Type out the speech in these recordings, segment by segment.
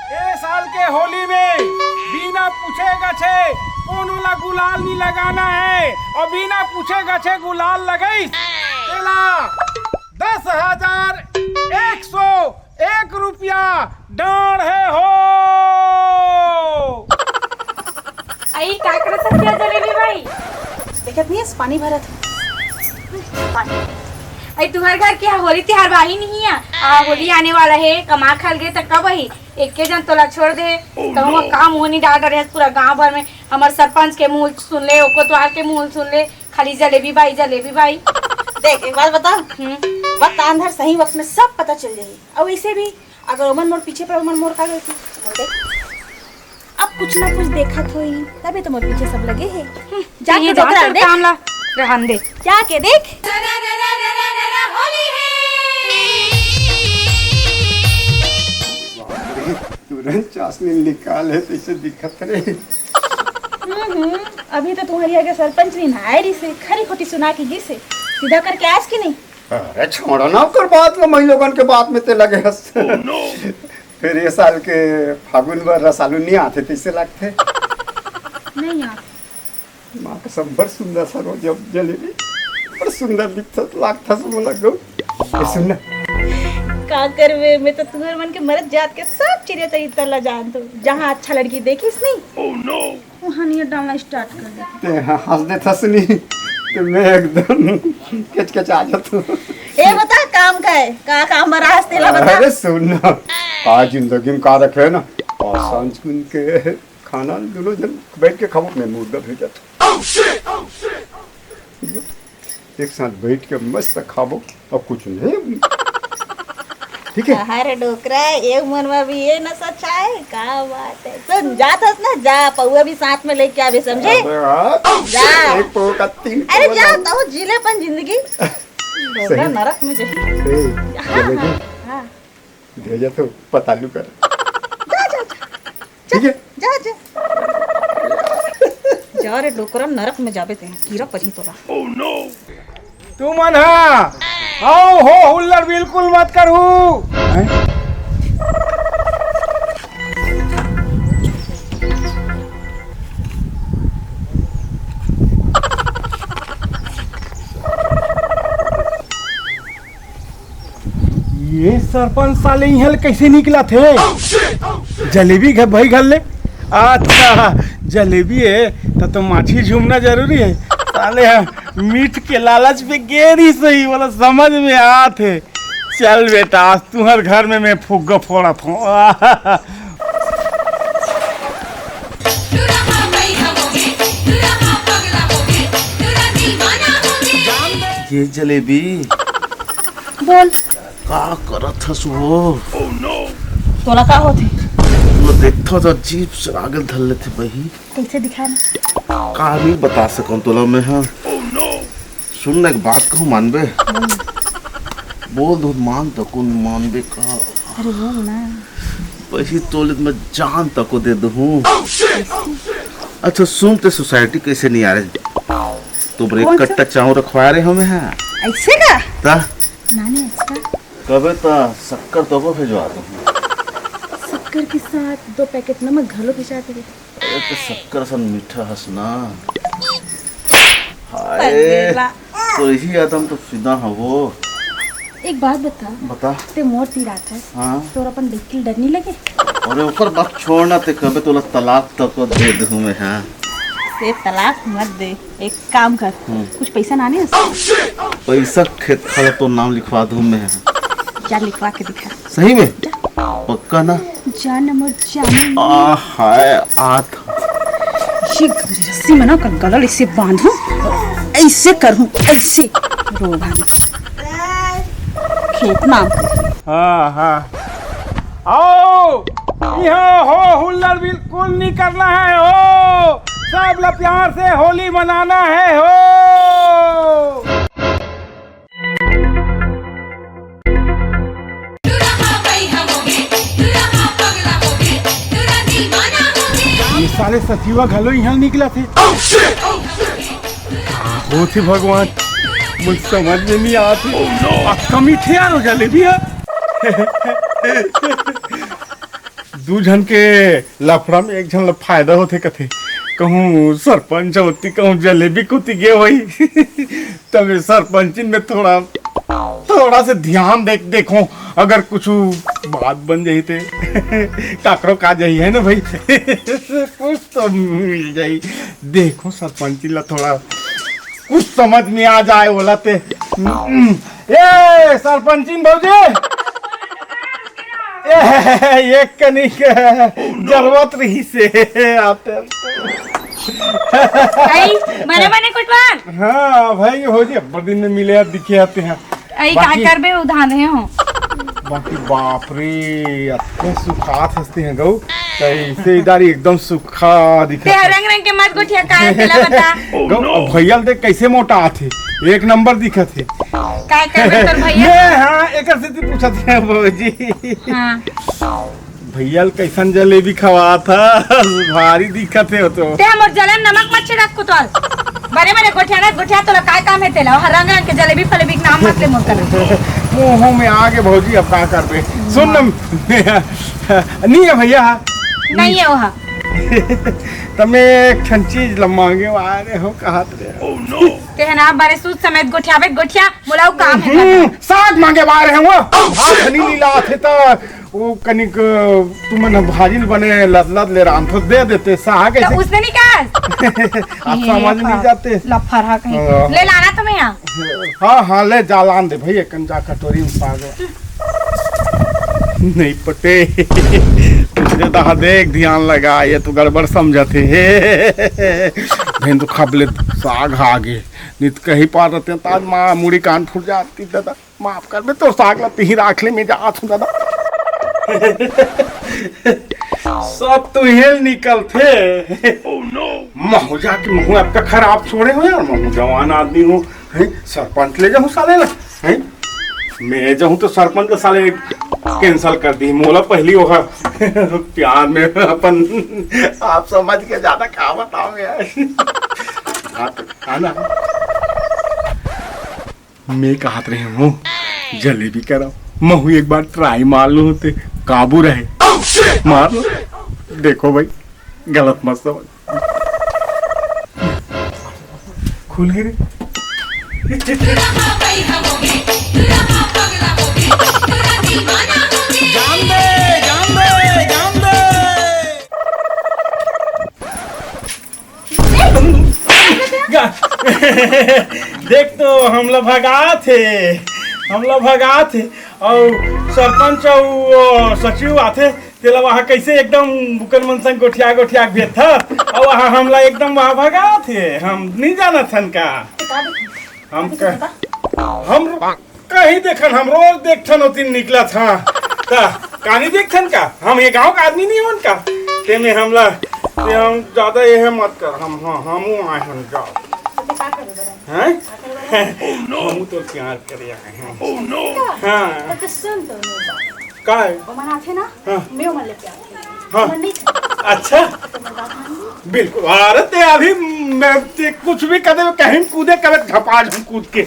ए साल के होली में बिना पूछे गछे कौन वाला गुलाल नहीं लगाना है और बिना पूछे गछे गुलाल लगई तेला 10,101 रुपया डांड है हो। आई का करत क्या जलेबी भाई? देखत नहीं है पानी भरत पानी। आई तुम्हारे घर क्या होली त्योहार बाही नहीं है? होली आने वाला है, कमा खल गए तो कब ही एक के जन तोला छोड़ दे तो हम काम होनी डाल रहे पूरा गांव भर में। हमारे सरपंच के मुंह सुन ले, ओको त्योहार के मुंह सुन ले, खाली जलेबी भाई जलेबी भाई। देख एक बात बता, वक्त अंधर सही वक्त में सब पता चल जाएगी। और वैसे भी अगर उमर मोड़ पीछे पर उमर मोड़ का गई थी देख अब कुछ ना कुछ देखा तो ही तभी तो मोर पीछे सब लगे हैं। जाके देख काम ला रहन दे, जाके देख। तुरंत चाशनी निकाल है तो इसे दिखत रहे। अभी तो तुम्हारी आगे सरपंच नहीं नहाए रही से खरी खोटी सुना की गी से सीधा करके आज की नहीं। अरे छोड़ो ना कर बात में महिलोगन के बात में ते लगे हंस। फिर ये साल के फागुन भर रसालू नहीं आते थे इसे लगते नहीं यार माँ का सब बड़ सुंदर सा रोज जब जलेबी बड़ सुंदर दिखता लगता सब लगो। ये सुन का करवे मैं तो तुम्हारे मन के मरद जात के सब चिड़िया तरी तला जान तो जहाँ अच्छा लड़की देखिस नहीं वहाँ नहीं डालना स्टार्ट कर दे। ते हंस दे थसनी तो मैं एकदम कच आ जाता। ए बता काम का है का काम बरा हंसते ला बता। अरे सुन ना आज जिंदगी में का रखे ना और सांझ के खाना दोनों जन बैठ के खाओ। मैं मुर्गा भेजा था एक साथ बैठ के मस्त खाओ और कुछ नहीं ठीक है। अरे डोकरा एक मन में भी ये न सच्चा है का बात है। सुन जात हस ना जा पौआ भी साथ में लेके आवे समझे जा। एक पौ का 3 अरे जा तो जिलेपन जिंदगी डोकरा नरक में जाए। हां भेजा तो पता लू कर जा जा ठीक है जा जा जा रे डोकरा नरक में जाबे ते कीड़ा पड़ी तोरा। ओह नो तू मन हां आओ हो हुल्लड़ बिल्कुल मत करू। ये सरपंच साले यहाँ कैसे निकला थे? जलेबी घर भाई घर ले। अच्छा जलेबी है तो माछी झूमना जरूरी है। साले मीठ के लालच पे गेरी सही वाला समझ में आते। चल बेटा आज तुम्हारे घर में मैं फुग्गा फोड़ा था। ये जलेबी बोल का करत हस वो? तोला का होते वो देखता तो अजीब से आगे धल लेते बही कैसे दिखाना का नहीं बता सकूं तोला मैं। हाँ सुन ना एक बात कहूँ मानबे बोल दो मान तो कौन मानबे का। अरे बोल ना वही तोले मैं जान तक दे दूँ। अच्छा सुन ते सोसाइटी कैसे नहीं आ रहे तो ब्रेक कट्टा चाऊ रखवा रहे हमें। हाँ ऐसे का ता नानी ऐसा कबे ता शक्कर तो को भेजवा दूँ। शक्कर के साथ 2 पैकेट नमक घलो पिसाते थे। अरे तो शक्कर सन मीठा हंसना हाय तो यही आदम तो फिदा है वो। एक बात बता ते मोर ती रात है हाँ तोर अपन देख के डर नहीं लगे? अरे ऊपर बात छोड़ना ते कबे तोला तलाक तक दे दूँ मैं। हाँ से तलाक मत दे एक काम कर कुछ पैसा ना ने पैसा खेत खाला तो नाम लिखवा दूँ मैं। जा लिखवा के दिखा सही में पक्का ना जान मोर जान हाय आत ये रस्सी में ना कर गलल इसे बांधूं ऐसे करूं ऐसे रोधा खेत नाम। हाँ हाँ आओ यहाँ हो हुल्लड़ बिल्कुल नहीं करना है हो सब लोग प्यार से होली मनाना है हो। ये साले सचिवा घलो यहाँ निकला थे। हो थे भगवान मुझ समझ में नहीं आती। कमी थे यार जलेबी दू जन के लफड़ा में एक जन ला फायदा होते कथे कहूँ सरपंच होती कहूँ जलेबी कुती गे वही तब सरपंची में थोड़ा से ध्यान देखो अगर कुछ बात बन जाई थे काकरो का जाई है ना भाई कुछ तो मिल जाई देखो सरपंची ला थोड़ा कुछ समझ में आ जाए बोला ते ए सरपंची भौजी ये कनिक जरूरत रही से आते मने कुटवान हाँ भाई हो जी अब्बर दिन में मिले दिखे आते हैं आई का करबे उधान है हो बाकी बाप रे इतने सुखात हंसते हैं गौ कैसे इधर एकदम सुखा दिखा रंग रंग के मत गुठिया का तेला बता गौ भैया देख कैसे मोटा आथे एक नंबर दिखा थे काय करबे तोर भैया हां एकर से पूछा थे भौजी हां भैया कैसन जलेबी खवा था भारी दिखा थे तो ते हमर जलन नमक मत छिड़क को तोर बड़े बड़े गोठिया तो काय काम है तेला हर रंग के जलेबी फलेबी के नाम मत ले मोर कर मुंह में आगे भौजी अब का करबे सुन नहीं है भैया नहीं है वहां तमे एक ठन चीज मांगे आ रहे हो कहत रे ओह नो ते ना बारे सूत समेत गोठिया मुलाऊ काम है साग मांगे आ रहे हो हां खनी लीला थे तो वो कनिक तुमने भाजिल बने लत ले राम तो दे देते साग कैसे तो उसने नहीं कहा आप समझ नहीं जाते लफड़ा कहीं ले लाना तुम्हें यहां हां ले जालान दे भैया कंजा कटोरी में साग नहीं पटे तुझे तो देख ध्यान लगा ये तो गड़बड़ समझते है तो खबले साग आगे नित कहीं पार रहते हैं ताज माँ मुड़ी कान फूट जाती दादा माफ कर बे तो साग लाती ही राखले में जा दादा सब तो हेल निकलते महू जाके महू आपका खराब छोड़े हो यार महू जवान आदमी हो सरपंच ले जाऊँ साले ला मैं जाऊँ तो सरपंच का साले कैंसल कर दी मोला पहली होगा प्यार में अपन आप समझ के ज्यादा क्या बताओगे यार मैं कहत रहे हूँ जलेबी करा महू एक बार ट्राई मार लो होते काबू रहे मार लो देखो भाई गलत मत समझ खुल गई देख तो हम लोग भगा थे और सरपंच और सचिव आते तेला वहाँ कैसे एकदम बुकन मनसन गोठिया भेज था और वहाँ हमला एकदम वहाँ भगा थे हम नहीं जाना थन का हम कहीं देखन हम रोज देखन होती निकला था कहानी देखन का हम ये गांव का आदमी नहीं हो उनका ते में हमला ते हम ज्यादा ये मत कर हम आए हम जाओ हैं हम तो प्यार करे हैं ओह नो हां तो सुन तो का है वो मना थे ना मैं मन ले प्यार हां अच्छा बिल्कुल अरे ते अभी मैं ते कुछ भी कदे कहीं कूदे कबे झपा कूद के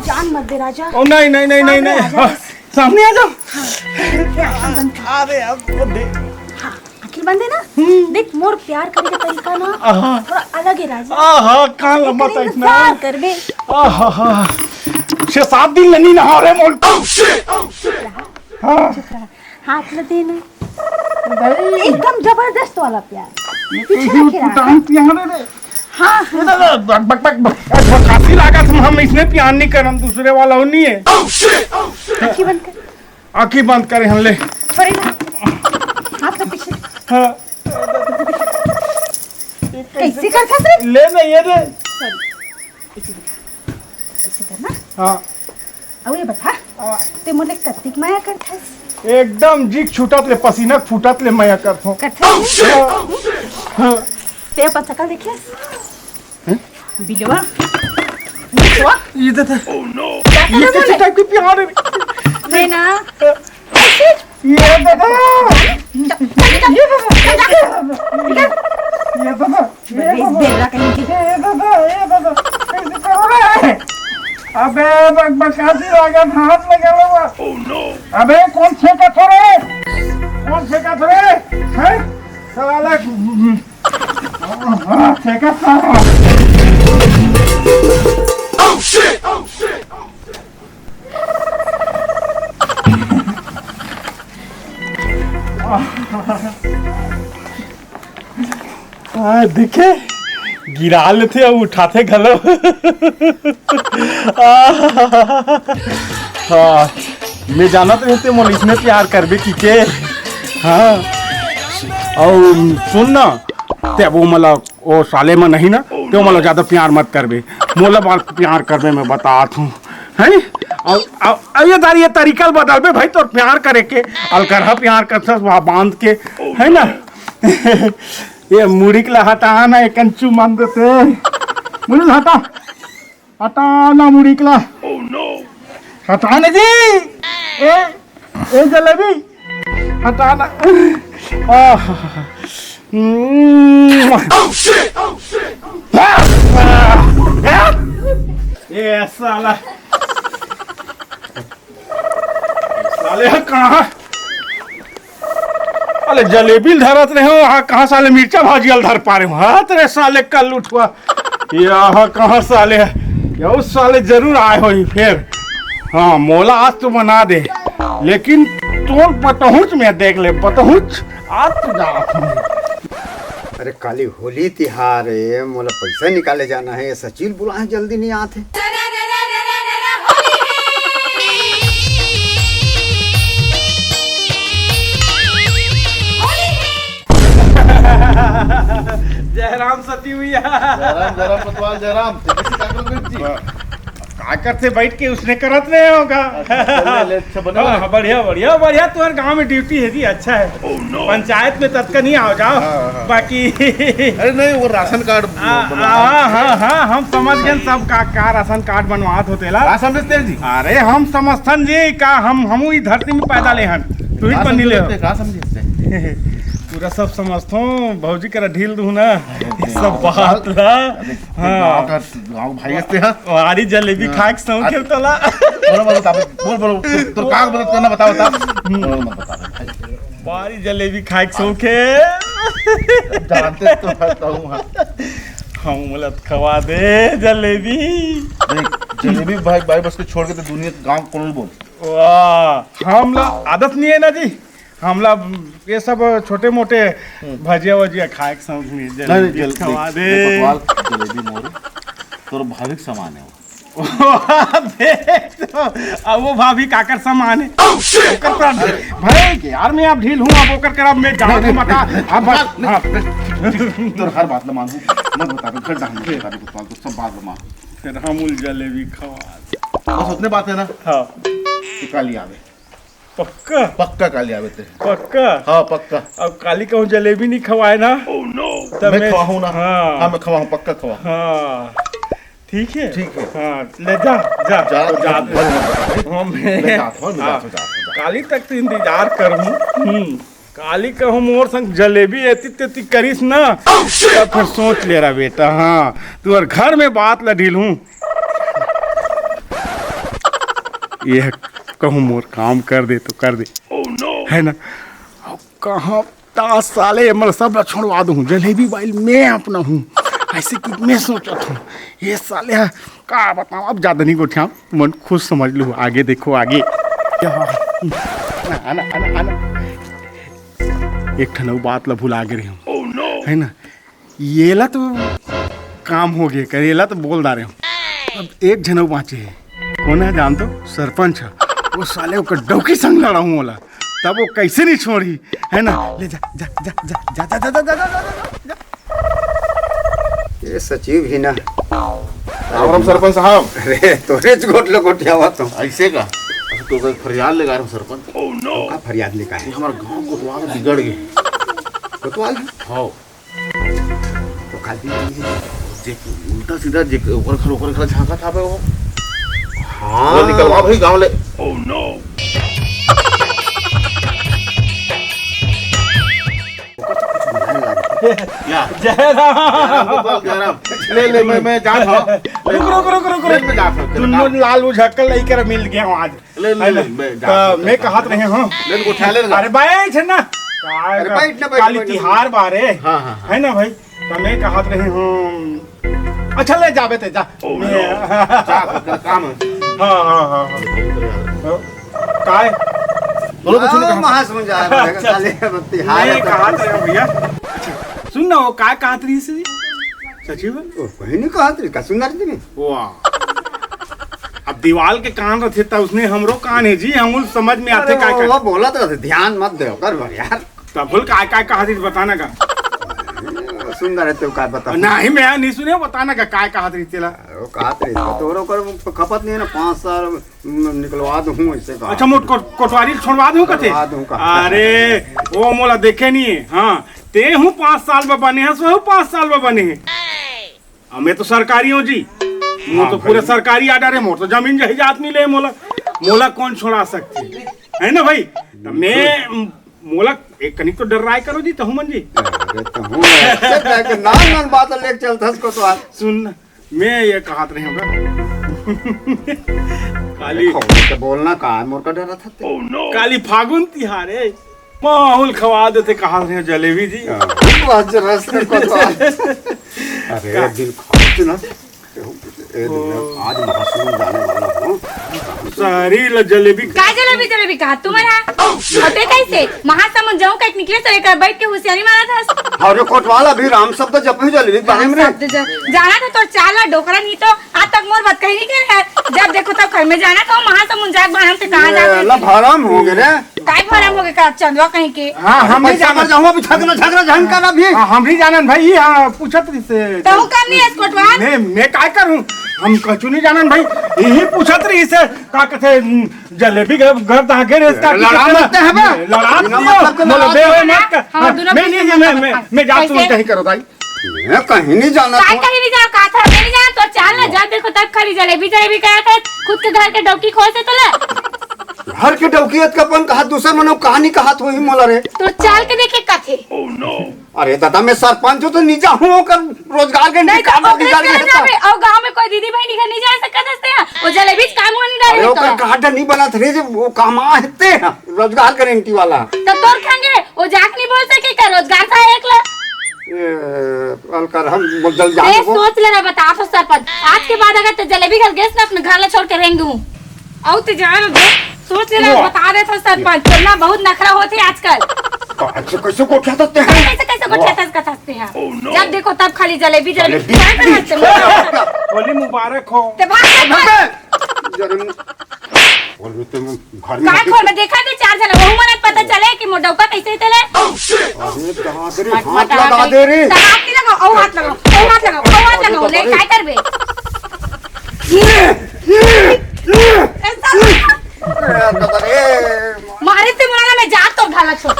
जान मत दे राजा ओ नहीं सामने आ जाओ अरे अब दे आखिर बंदे ना देख मोर प्यार करे के तरीका ना थोड़ा अलग है राजा कहां लंबा था इतना प्यार करबे 6-7 दिन नहीं नहा रहे मोल हाथ ले देना एकदम जबरदस्त वाला प्यार पीछे रखे रे हां बक काफी लागत हम इसमें प्यार नहीं करम दूसरे वाला हो नहीं है आंखें बंद करे हम ले छोड़े ना हाथ तो पीछे हाँ कैसे करता रे ले ना ये दे ऐसे करना हाँ अब ये बता ते मोले कत्तिक माया करता एकदम जीक छूटत ले पसीना फूटत ले माया करथो करता ते अपन सकल देखिए बिलवा ये दे ओह नो ये कैसे टाइप की प्यार है मैं ना ये दादा अबे बकबकाती लागत हाथ लगा हुआ ओह नो अबे कौन छेका थोड़े फेंका थे हैं साला फेंका था देखे गिरा लेते और उठाते घलो हाँ मैं जानत रहते मोल इसमें प्यार करबे की के हाँ और सुन ना ते वो मतलब वो साले में नहीं ना तो मतलब ज़्यादा प्यार मत करबे मोला बाल प्यार करबे मैं बतात हूँ है और ये तरीका बदल बे भाई तो प्यार करे के अलकरहा प्यार करता वहाँ बांध के है ना ये मुड़ी के हटा ना एक कंचू मान देते मुड़ी हटा हटा ना मुड़ी के हटा ना जी ए जलेबी हटा ना ये साला साले कहाँ अरे जलेबी धरत रहे हो कहाँ साले मिर्चा भाजियल धर पा रहे हो हाँ तेरे साले कल उठवा यहाँ कहाँ साले है उस साले जरूर आए हो फिर हाँ मोला आज तो बना दे लेकिन तोर पतहुच में देख ले पतहुच आज तो जा अरे काली होली तिहार है मोला पैसा निकाले जाना है सचिन बुलाए जल्दी नहीं आते जयराम सती भैया जयराम पतवाल जयराम का करते बैठ के उसने करत नहीं होगा हाँ, बढ़िया बढ़िया बढ़िया तुम्हारे गांव में ड्यूटी है जी अच्छा है पंचायत में तत्का नहीं आओ जाओ बाकी अरे नहीं वो राशन कार्ड हाँ हम समझ गए सब का राशन कार्ड बनवात होतेला समझते जी अरे हम समझथन जी का हम ही धरती में पैदा ले हन तू ही बनी ले पूरा सब समझतो भौजी करा ढील दूं ना सब बात ला हां गांव भाई हस्ते हां वारी जलेबी खा के सौ के तला बोल तो का मदद करना बता वारी जलेबी खा के सौ के जानते तो हूं हम मलत खवा दे जलेबी जलेबी भाई बस के छोड़ के तो दुनिया गांव कौन बोल वाह हमला आदत नहीं है ना जी हमला ये सब छोटे मोटे भजिया वजिया खाए के समझ में जलेबी खवा दे जलेबी मोर तोर भाविक सामान है देख तो अब वो भाभी काकर सामान है भाई के यार मैं आप ढील हूँ अब ओकर कर अब मैं जाऊँ तो मका अब बस तोर हर बात न मानू मत बता घर जाने बता तो सब बात न मान फिर हमूल जलेबी खवा बस उतने बात है ना हाँ काली आवे पक्का पक्का काली आवे तेरे पक्का हाँ पक्का अब काली कहूँ जलेबी नहीं खवाए ना तब मैं खवाऊँ ना हाँ मैं खवाऊँ पक्का खवा हाँ ठीक है हाँ ले जा काली तक तो इंतजार करूँ काली कहूँ मोर संग जलेबी एती तेती करीस ना तब फिर सोच ले रहा बेटा हाँ तू और घर में बात ला ढील हूँ यह कहूँ मोर काम कर दे तो कर दे है ना कहाँ तास साले मतलब सब छोड़वा दूँ जलेबी वाइल मैं अपना हूँ ऐसे कि मैं सोचा था ये साले का बताऊँ अब ज़्यादा नहीं गोठिया मन खुद समझ लूँ आगे देखो आगे आना आना आना एक ठन बात ला भुला गए हूँ है ना ये ला तो काम हो गया करेला तो बोल दा रहे हूँ अब एक जनऊ बाँचे है कौन है जान तो सरपंच है वो साले को डौकी संग लड़ा हूँ बोला तब वो कैसे नहीं छोड़ी है ना ले जा जा जा जा जा जा जा जा जा जा ये सचिव ही ना राम सरपंच साहब अरे तोरे गोट लो गोटिया हुआ तो ऐसे का तो फरियाद लगा रहा हूँ सरपंच का फरियाद लेकर है हमारे गांव कोतवाल बिगड़ गए कोतवाल हाँ तो खाली उल्टा सीधा ऊपर खड़ा झांका था वो हाँ निकलवा भाई गांव ले ले मैं जा रहा रुक तुम लाल उझक्कल नहीं कर मिल गया आज ले मैं कहत रहे हूँ ले को उठा ले अरे भाई छन्ना अरे बैठ ना, बैठ, काली बैठ। तिहार बारे हाँ, हाँ, हाँ। है ना भाई, तो मैं कहत रही हूँ अच्छा ले जाबे ते जा जा काम है हाँ काय बोलो कुछ नहीं महासमुंद जा रहा है साले तिहार मैं है तो- कहत रही हूँ भैया। अच्छा सुन ना वो काय कहत रही से सचिव ओ, कहीं नहीं कहा तेरी का सुंदर थी नहीं वाह अब दीवाल के कान रखे था उसने हमरो कान है जी, हम समझ में आते काय वो बोला तो ध्यान मत दे कर भर यार तब काय काय कहा थी बताना का सुंदर है तो का बता नहीं मैं नहीं सुने बताना का काय कहा थी तेला। वो कहा तेरी तोरो कर खपत नहीं है ना 5 साल निकलवा दूं ऐसे का अच्छा मोट कोटवारी छोड़वा दूं कथे छोड़वा दूं का। अरे वो मोला देखे नहीं है हाँ ते हूँ 5 साल में बने हैं सो 5 साल में बने हैं मैं तो सरकारी हूँ जी वो हाँ तो पूरे सरकारी आर्डर है मोर तो जमीन जहीजात मिले मोला मोला कौन छोड़ा सकती है ना भाई तो मैं मोला एक कनिक तो डर राय करो जी तो मन जी अरे तो हूं ऐसे के नान बात लेके चलता को तो आज सुन मैं ये कहत रही हूँ काली तो बोलना का मोर का डरा था काली फागुन तिहार है माहौल खवा देते कहा रहे जलेबी जी आज रास्ते को तो अरे दिल खोच ना आज महासमुंद जाने वाला हूं सारी जलेबी काय जलेबी कहा तुम्हारा होते कैसे महासमुंद जाऊं कहीं निकले तो एक बैठ के होशियारी मारा था अरे कोटवाला भी राम शब्द जप ही जलेबी बारे में जाना था तो चाला डोकरा नहीं तो आज तक मोर बात कहीं नहीं कर जब देखो तब घर में जाना तो महासमुंद जाग बाहर से कहाँ ला जाते भरम हो गए रे काय भरम हो गया चंदवा कहीं के हाँ हम भी पैसा मर जानन जाऊं अभी झगड़ा झंकारा भी हम भी जानन भाई हाँ पूछत रही से तो काम नहीं है कोटवाल मैं काय करूं हम कछु नहीं जानन भाई यही पूछत रही से का कहते जलेबी घर धागे रे इसका लड़ा मत है बे। लड़ा बिना मतलब के लड़ा बे तो मत कर हाँ, दोनों मैं पीछे नहीं मत मैं जा तू कैसे? कहीं करो भाई मैं कहीं नहीं जाना काय तो कहीं नहीं जाओ कहा था मैं नहीं जाना तो चाल ना जब देखो तब खाली जलेबी कहा था खुद के घर के डौकी खोल से तो ले घर के डौकियत का अपन कहा दूसरे मनो कहानी कहा तो ही मोला रे तो चाल के देखे कथे अरे दादा मैं सरपंच हूं तो नीचा हूं कर रोजगार के नहीं तो निकाल ओकरे निकाल घर के जावे और गांव में कोई दीदी भाई घर नहीं जा सकता हंसते हैं वो जलेबी काम नहीं अरे डाले ओकर तो कहा नहीं बना थे जे वो कमा हेते रोजगार गारंटी वाला तो तोर खाएंगे वो जाक नहीं बोल सके का रोजगार था एकला अलकर हम जल ए जाने को सोच लेना बता तो सरपंच आज के बाद अगर तो जलेबी घर गैस ना अपने घर ला छोड़ के रहेंगे हूं औ तो जान सोच लेना बता रहे थे सरपंच चलना बहुत नखरा होते आजकल अच्छा कैसे को क्या देते हैं कैसे को ठेठस का हंसते हैं जब देखो तब खाली जलेबी जलेबी। क्या कर हंसते हो? होली मुबारक हो ते भाग जरूर बोल तो घर में काय खोल में देखा थे 4 जने वहु मन पता चले कि मोडौका कैसे तेले अरे कहां से रे हाथ लगा दे रे हाथ नहीं लगाओ हाथ लगाओ ले काय करबे मारे ते मुराना में जात तो ढाला छोड़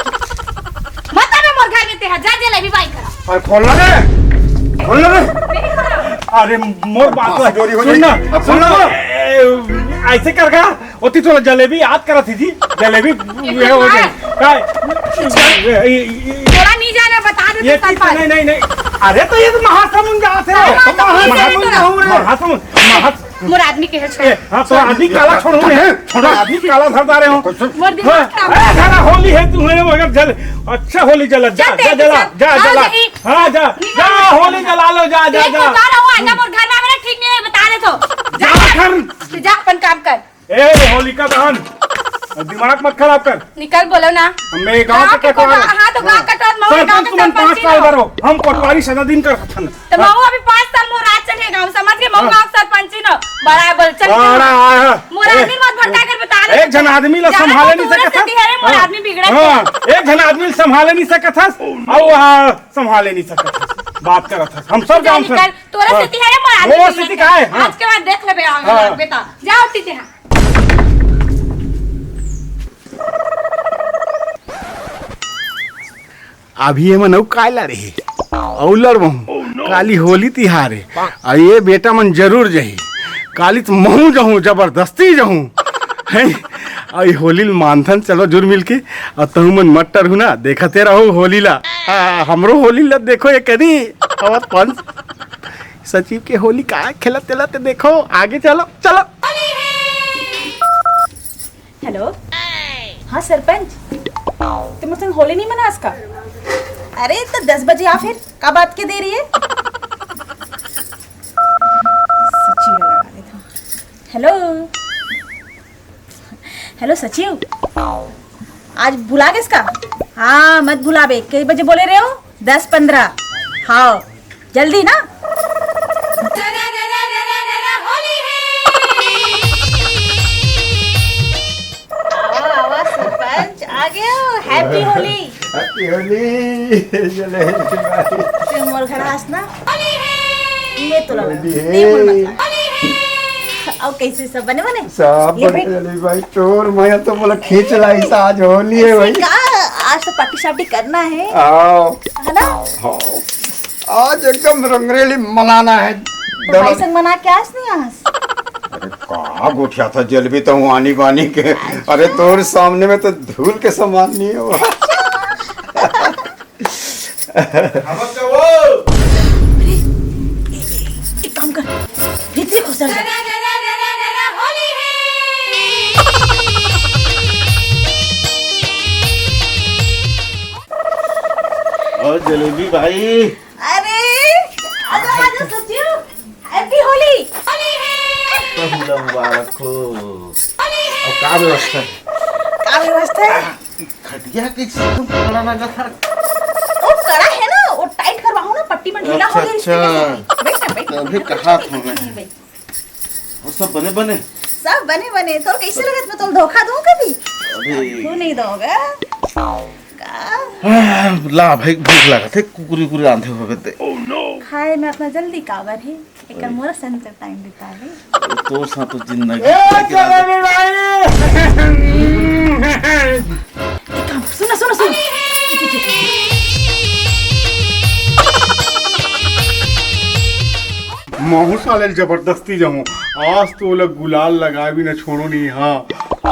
मत में मोर घर में ते जा जलेबी बाई करा अरे खोल ना रे अरे मोर बात बस, चोरी हो सुन ना जाएगी। अब सुन ना सुन ऐसे कर गा ओती तो जलेबी याद करा थी जी जलेबी ये हो गई काय तोरा नहीं जाना बता दे ये तो चीज नहीं नहीं नहीं अरे तो ये तो महासमुंद जा से हाँ, तो महासमुंद मोर आदमी के है छोड़ हाँ तो आदमी काला छोड़ो ने छोड़ा आदमी काला धरता रहे हो मोर दिमाग खराब अरे खाना होली है तू है मगर जल अच्छा होली जला जा जा जला जा जला हाँ जा जा होली जला लो जा जा एक जा बार हुआ ना मोर घर में मेरा ठीक नहीं है बता दे तो जा कर जा अपन काम कर ए होलिका दहन दिमाग मत खराब कर निकल बोलो ना मैं गांव के कटवा हाँ तो गांव कटवा मऊ गांव के तुम 5 सरपंच साल भरो हम कोटवारी सदा दिन कर खतन तो मऊ अभी 5 साल मोर राज चले गांव समझ के मऊ गांव सरपंच न बराबर चल बड़ा मोर आदमी मत भटका कर बता दे एक जन आदमी ला संभाले नहीं सकत मोर आदमी बिगड़ा हां एक जन आदमी संभाले नहीं सकत हस और संभाले नहीं सकत हस बात करत हस हम सब गांव से तोरा स्थिति है मोर आदमी वो स्थिति का है आज के बाद देख लेबे आगे बेटा जाओ स्थिति है अभी ये मन काय ला रही औलर महू काली होली तिहार है और ये बेटा मन जरूर जही काली तो महू जहूँ जबरदस्ती जहूँ है और ये होली मानथन चलो जुर मिल के और तहु मन मट्टर हूँ ना देखते रहो होली ला हमरो होली ला देखो ये करी और पंच सचिव के होली का खेलत तेलत देखो आगे चलो चलो हेलो हाँ सरपंच तुम मुझसे होली नहीं मना इसका? अरे तो 10 बजे आ फिर, कब बात के दे रही है? सचिव लगा देता हूँ। हेलो हेलो सचिव, आज भुला गए इसका? हाँ मत भुला बे। कई बजे बोले रहे हो? 10-15। हाँ जल्दी ना। आवा सरपंच आ गए हो। हैप्पी होली। हैप्पी होली जलेबी मोर घर हंसना मैं तो लगा होली है। नहीं बोल मत। अब कैसे सब बने बने? सब ले बने भाई। जलेबी भाई तोर मैं तो बोला खींच लाई सा आज होली है भाई। का आज तो पार्टी शार्टी करना है आओ है ना? हाँ आज एकदम रंगरेली मनाना है। तो भाई संग मना के आज नहीं आज। अरे कहाँ गोठिया था जलेबी तो वानी वानी के। अरे तोर सामने में तो धूल के समान नहीं है वो। एक काम कर, भीतरी घुस जा। और जलेबी भाई अरे आजा आजा सचिव, हैप्पी होली। तो मुबारक हो। अब का व्यवस्था है? क्या व्यवस्था है? खटिया कैसे तुम खड़ा लगा था? वो कड़ा है ना, वो टाइट करवाओ ना, पट्टी में ढीला हो गया इसके अच्छा। बैठ ना बैठ। तभी कहा था मैं। और सब बने बने? सब बने बने। तो कैसे लगे मैं तुम धोखा दूं कभी? अरे तू नहीं दोगे का? ला भाई भूख लगा थे कुकुरी कुकुरी आंधे हो गए। खाए में अपना जल्दी काबर है, एक मोरा सेंटर टाइम देता है। तो सा तो जिंदगी जलेबी भाई सुनो सुनो सुनो, महू साले जबरदस्ती जाऊं। आज तो लोग गुलाल लगा भी ना छोड़ो नहीं। हाँ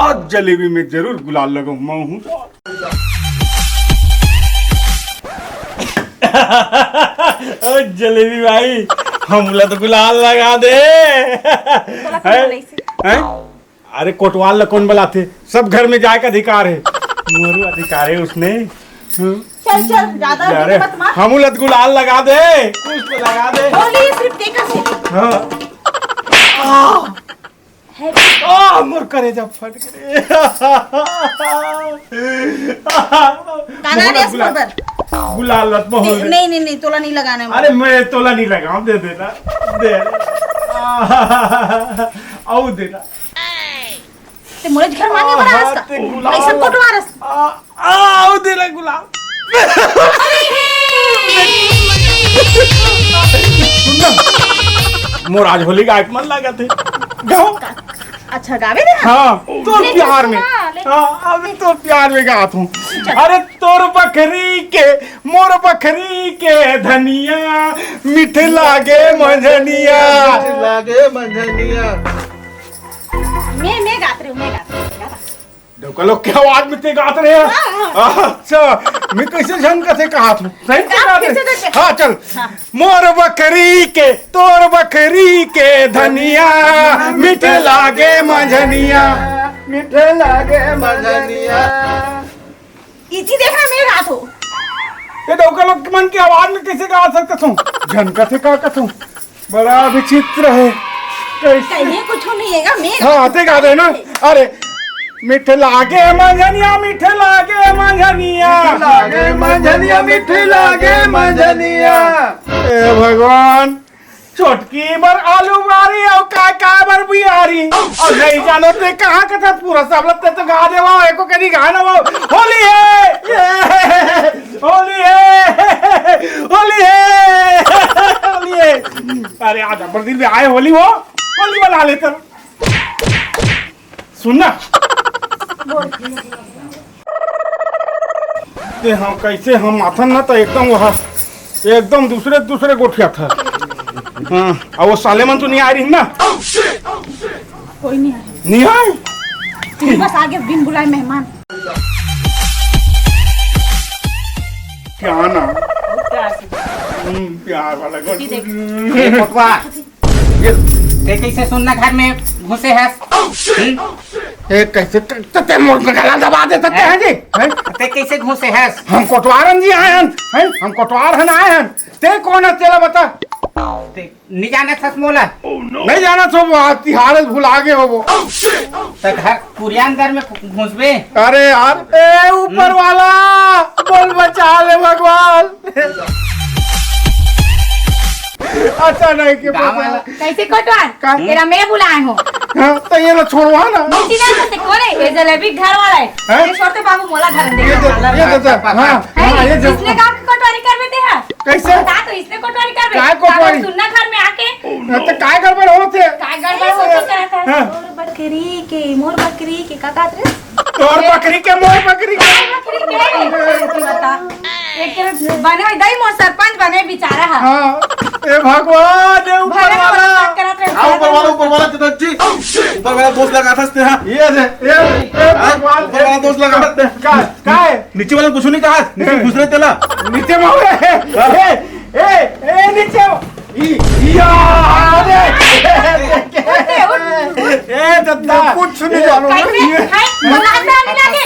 आज जलेबी में जरूर गुलाल लगाऊं महू। जलेबी भाई हमला तो गुलाल लगा दे। हैं? अरे कोटवाल कौन बुलाते? सब घर में जाए का अधिकार है। मोरू अधिकार है उसने। चल चल ज्यादा अरे मत मार। हमूलत गुलाल लगा दे, कुछ तो लगा दे। होली सिर्फ टेका से हाँ है। मोर करे जब फट गए। काना रेस पर गुलाल मत मोहल दे। नहीं नहीं नहीं, तोला नहीं लगाना है। अरे मैं तोला नहीं लगाऊं, दे देना दे। आओ देना ते मोरे घर मांगे बड़ा हंस का ऐसा कोटवा रस। आओ देना गुलाल। सुन मोर आज होली का मन लगा थे गाओ। अच्छा गावे दे। हाँ तो प्यार में। हाँ अभी तो प्यार में गात हूँ। अरे तोर बकरी के मोर बकरी के धनिया मीठे लागे मंझनिया। लागे मंझनिया। मैं गात रही हूँ, मैं गात रही हूँ। देखो लोग क्या आवाज में ते गात रहे हैं। अच्छा मैं कैसे झंग से कहा था सही से गात रहे। हाँ चल मोर बकरी के तोर बकरी के धनिया मीठे लागे मंझनिया। मीठे लागे मंझनिया। इसी देखना मैं गात हूँ। ये देखो लोग के मन की आवाज में कैसे गा सकता हूँ? झनका से का कहूँ बड़ा विचित्र है। कैसे कहीं कुछ नहीं है मैं। हाँ आते गा दे ना। अरे मीठे लागे मंझनिया मीठे लागे मंझनिया लागे मंझनिया मीठे लागे मंझनिया। ए भगवान चोटकी बर आलू मारी और का बर बिहारी और नहीं जानो ते कहाँ का था पूरा सब लगते तो गा दे वो एको कहीं गाना वो होली है होली है होली है होली है। अरे आज बरदिन में आए होली वो होली बना लेते। सुनना ते हम कैसे हम माथन ना तो एकदम वहाँ एकदम दूसरे दूसरे गोठिया था। हाँ और वो सालेमन तो नहीं आ रही ना? कोई नहीं आया। नहीं आए तू बस आगे बिन बुलाए मेहमान। क्या ना प्यार वाला ये कोटवा ये कैसे सुनना घर में घुसे है? ए कैसे ते मोर में गला दबा दे सकते हैं जी हैं? ते कैसे घुसे है? हम कोटवारन जी आए हैं हम कोटवार हन आए हैं ते कौन है तेरा बता ते नहीं जाने था मोला नहीं जाना तो वो तिहाड़ भुला गए हो वो तो घर पुरिया अंदर में घुसबे। अरे यार ए ऊपर वाला बोल बचा ले भगवान अच्छा नहीं के गाँव वाला कैसे कोटवार का? तेरा मैं बुलाए हूँ हाँ, तो ये ना छोड़वा ना से कौन है ये जलेबी घर वाला है हैं? ये छोटे बाबू मोला घर दे ये इसने गाँव की कोटवारी कर देते हैं कैसे बता तो इसने कोटवारी कर काय कोटवारी? सुनना घर में आके तो काय गड़बड़ होते काय गड़बड़ होती करता है हाँ। मोर बकरी के का कहत रे? तोर बकरी के मोर बकरी के बता एक तरफ बने हुए दही मोर सरपंच बने बेचारा है हाँ ए भगवान ए ऊपर भले वाला बात करत रहे ऊपर वाला चितन जी ऊपर वाला दोस्त लगा था हाँ ये दे ए भगवान ऊपर वाला दोस्त लगा काय नीचे वाला कुछ नहीं कहा नीचे घुस रहे तेला नीचे मारे ए नीचे या अरे ए दत्ता कुछ नहीं जानो कैसे हाय बुलाता नहीं लगे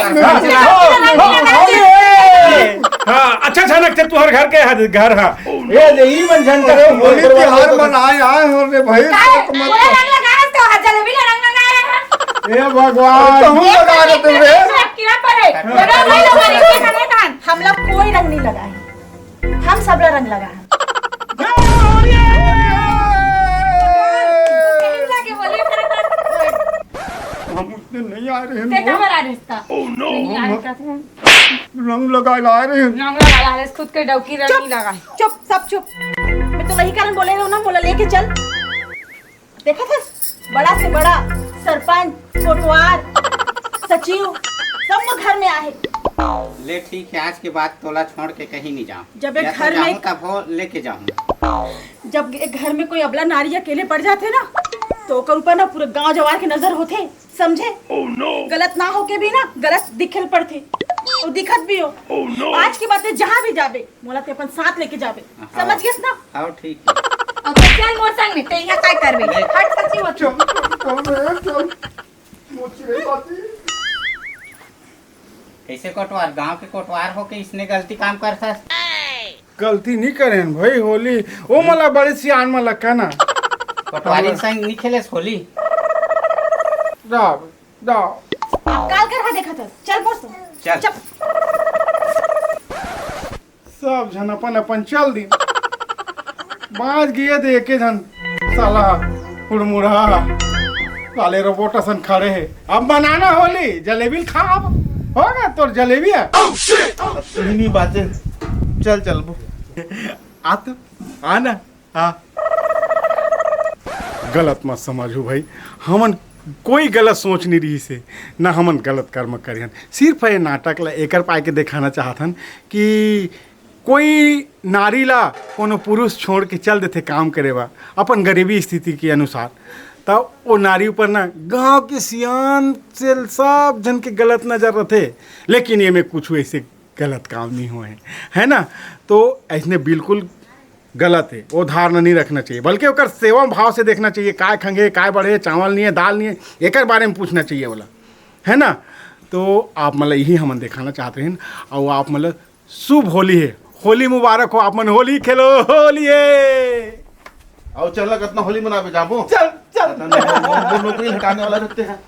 हाँ अच्छा झनक थे तुहर घर के घर हाँ ये यही मन झन करे होली त्योहार मनाए आए हो रे भाई पूरा रंग लगाया तो जलेबी का रंग लगाया है ए भगवान तुम लगा रहे तुम रे क्या पड़े लगा नहीं लगा के खाने कान हम लोग कोई रंग नहीं लगाए, हम सब रंग लगाए। लगे बोलिए कर हम उसने नहीं आ रहे ते हैं कमर आ रिश्ता ओह नो रंग लगा ला रहे हैं रंग लगा है खुद के डौकी रंग नहीं लगा चुप सब चुप। मैं तो वही कारण बोले रहा हूँ ना, मोला लेके चल। देखा था बड़ा से बड़ा सरपंच कोटवार सचिव सब लोग घर में आए। ले ठीक है, आज के बाद तोला छोड़ के कहीं नहीं जाऊँ। जब एक घर में तब वो लेके जाऊँ। जब एक घर में कोई अबला नारी अकेले पड़ जाते ना तो ओकर ऊपर ना पूरे गांव जवार के नजर होते, समझे? गलत ना होके भी ना गलत दिखल पड़ते और दिखत भी हो। आज की बात है, जहाँ भी जाबे मोला ते अपन साथ लेके जाबे, समझ गए ना? हाँ ठीक है। अब तो चल मोर संग में तेरा काय करबे हट सच्ची मत कैसे कोटवार गांव के कोटवार हो के इसने गलती काम करता। गलती नहीं करें भाई, होली वो मला बड़े सियान में लगा ना कोटवारी संग नहीं खेले होली। जाओ जाओ काल कर हा देखा था, चल बोस चल। चल सब जन अपन अपन चल दी बाज गए थे एक जन साला हुड़मुड़ा साले रोबोट सन खड़े है। अब बनाना होली जलेबी खा, अब होगा तो जलेबी है नहीं बातें चल चल वो आ तो आना हाँ। गलत मत समझो भाई, हमन कोई गलत सोच नहीं रही से ना हमन गलत कर्म करियन, सिर्फ ये नाटक ला एकर पाए के दिखाना चाहतन कि कोई नारी ला कोनो पुरुष छोड़ के चल देते काम करे बा अपन गरीबी स्थिति के अनुसार, तब वो नारी ऊपर ना गांव के सियान से सब जन के गलत नजर रहते, लेकिन ये में कुछ ऐसे गलत काम नहीं हुए है ना। तो ऐसने बिल्कुल गलत है, वो धारणा नहीं रखना चाहिए, बल्कि ओकर सेवा भाव से देखना चाहिए। काय खंगे काय बढ़े, चावल नहीं है दाल नहीं है, एक बारे में पूछना चाहिए बोला है ना। तो आप मतलब यही हम दिखाना चाहते हैं और आप मतलब शुभ होली है, होली मुबारक हो, आप मन होली खेलो होली है। और चल कितना होली मनावे जाबो चल चल नौकरी हटाने वाला रहते हैं।